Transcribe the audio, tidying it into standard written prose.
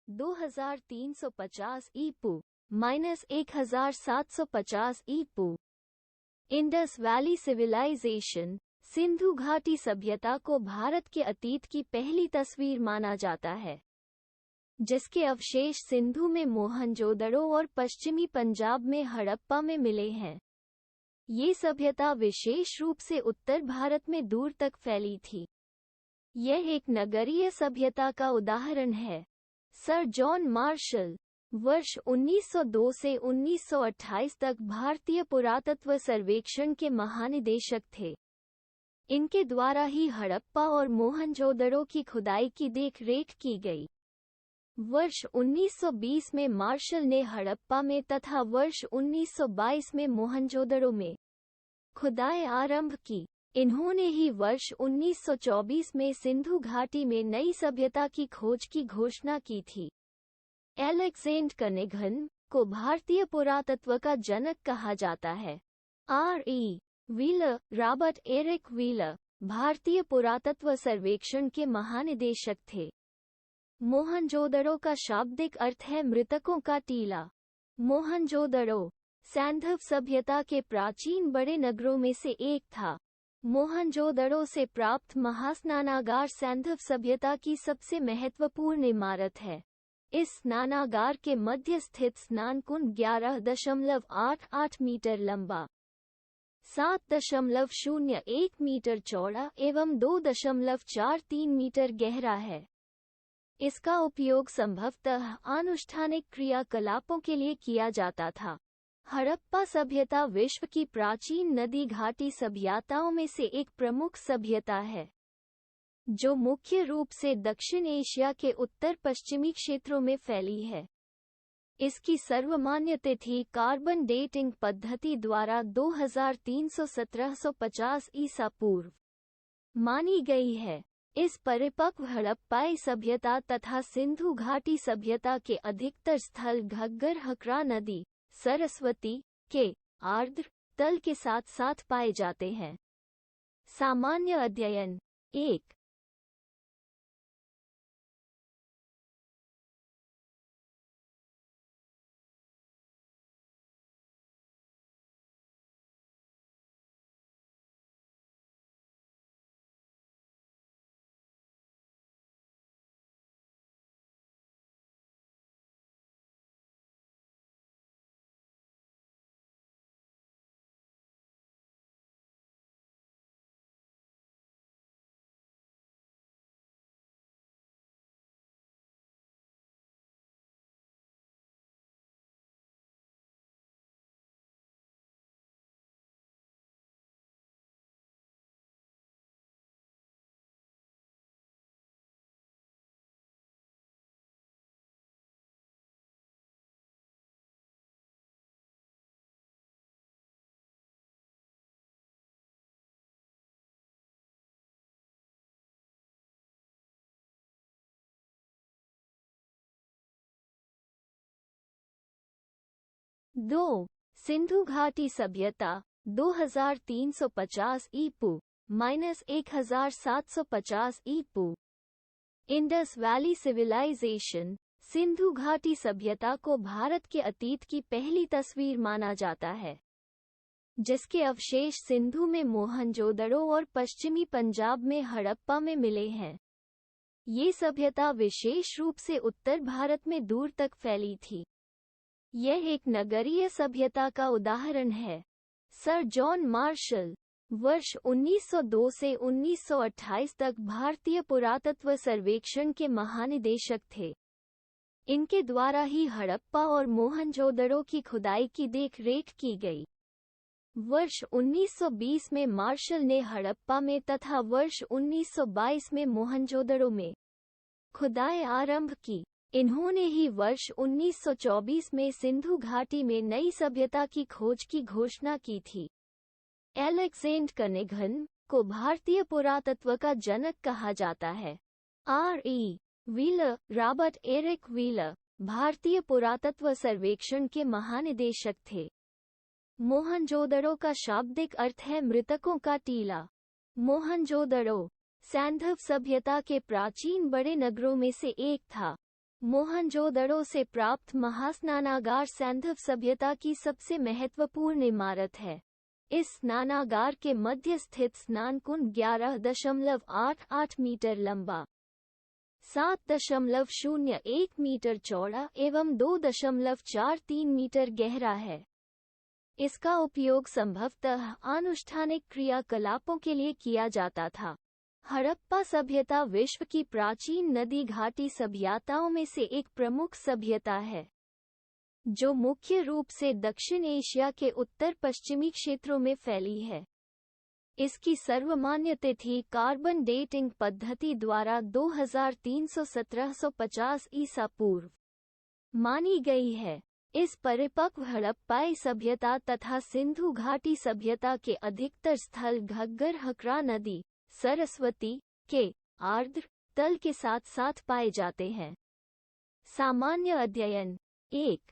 2350 ईपू -1750 ईपू। Indus valley civilisation Sindhu घाटी सभ्यता को भारत के अतीत की पहली तस्वीर माना जाता है, जिसके अवशेष सिंधु में मोहनजोदड़ो और पश्चिमी पंजाब में हड़प्पा में मिले हैं। ये सभ्यता विशेष रूप से उत्तर भारत में दूर तक फैली थी। यह एक नगरीय सभ्यता का उदाहरण है। सर जॉन मार्शल वर्ष 1902 से 1928 तक भारतीय पुरातत्व सर्वेक्षण के महानिदेशक थे। इनके द्वारा ही हड़प्पा और मोहनजोदड़ो की खुदाई की देखरेख की गई। वर्ष 1920 में मार्शल ने हड़प्पा में तथा वर्ष 1922 में मोहनजोदड़ो में खुदाई आरंभ की। इन्होंने ही वर्ष 1924 में सिंधु घाटी में नई सभ्यता की खोज की घोषणा की थी। एलेक्जेंडर कनिंघम को भारतीय पुरातत्व का जनक कहा जाता है। R.E. Wheeler Robert Eric wheeler भारतीय पुरातत्व सर्वेक्षण के महानिदेशक थे। मोहनजोदड़ो का शाब्दिक अर्थ है मृतकों का टीला। मोहनजोदड़ो सैंधव सभ्यता के प्राचीन बड़े नगरों में से एक था। मोहनजोदड़ो से प्राप्त महास्नानागार सैंधव सभ्यता की सबसे महत्वपूर्ण इमारत है। इस स्नानागार के मध्य स्थित स्नान कुंड 11.88 मीटर लंबा, 7.01 मीटर चौड़ा एवं 2.43 मीटर गहरा है। इसका उपयोग संभवतः अनुष्ठानिक क्रियाकलापों के लिए किया जाता था। हड़प्पा सभ्यता विश्व की प्राचीन नदी घाटी सभ्यताओं में से एक प्रमुख सभ्यता है, जो मुख्य रूप से दक्षिण एशिया के उत्तर पश्चिमी क्षेत्रों में फैली है। इसकी सर्वमान्य तिथि कार्बन डेटिंग पद्धति द्वारा 2300-1750 ईसा पूर्व मानी गई है। इस परिपक्व हड़प्पाई सभ्यता तथा सिंधु घाटी सभ्यता के अधिकतर स्थल घग्गर हकरा नदी सरस्वती के आर्द्र तल के साथ साथ पाए जाते हैं। सामान्य अध्ययन 1। दो सिंधु घाटी सभ्यता 2350 ईपू -1750 ईपू। इंडस वैली सिविलाइजेशन सिंधु घाटी सभ्यता को भारत के अतीत की पहली तस्वीर माना जाता है, जिसके अवशेष सिंधु में मोहनजोदड़ो और पश्चिमी पंजाब में हड़प्पा में मिले हैं। ये सभ्यता विशेष रूप से उत्तर भारत में दूर तक फैली थी। यह एक नगरीय सभ्यता का उदाहरण है। सर जॉन मार्शल वर्ष 1902 से 1928 तक भारतीय पुरातत्व सर्वेक्षण के महानिदेशक थे। इनके द्वारा ही हड़प्पा और मोहनजोदड़ो की खुदाई की देखरेख की गई। वर्ष 1920 में मार्शल ने हड़प्पा में तथा वर्ष 1922 में मोहनजोदड़ो में खुदाई आरंभ की। इन्होंने ही वर्ष 1924 में सिंधु घाटी में नई सभ्यता की खोज की घोषणा की थी। एलेक्जेंडर कनिंघम को भारतीय पुरातत्व का जनक कहा जाता है। R.E. Wheeler Robert Eric wheeler भारतीय पुरातत्व सर्वेक्षण के महानिदेशक थे। मोहनजोदड़ो का शाब्दिक अर्थ है मृतकों का टीला। मोहनजोदड़ो सैंधव सभ्यता के प्राचीन बड़े नगरों में से एक था। मोहनजोदड़ो से प्राप्त महास्नानागार सैंधव सभ्यता की सबसे महत्वपूर्ण इमारत है। इस स्नानागार के मध्य स्थित स्नान कुंड 11.88 मीटर लंबा, 7.01 मीटर चौड़ा एवं 2.43 मीटर गहरा है। इसका उपयोग संभवतः अनुष्ठानिक क्रियाकलापों के लिए किया जाता था। हड़प्पा सभ्यता विश्व की प्राचीन नदी घाटी सभ्यताओं में से एक प्रमुख सभ्यता है, जो मुख्य रूप से दक्षिण एशिया के उत्तर पश्चिमी क्षेत्रों में फैली है। इसकी सर्वमान्य तिथि कार्बन डेटिंग पद्धति द्वारा 2300-1750 ईसा पूर्व मानी गई है। इस परिपक्व हड़प्पाई सभ्यता तथा सिंधु घाटी सभ्यता के अधिकतर स्थल घग्गर हकरा नदी सरस्वती के आर्द्र तल के साथ साथ पाए जाते हैं। सामान्य अध्ययन 1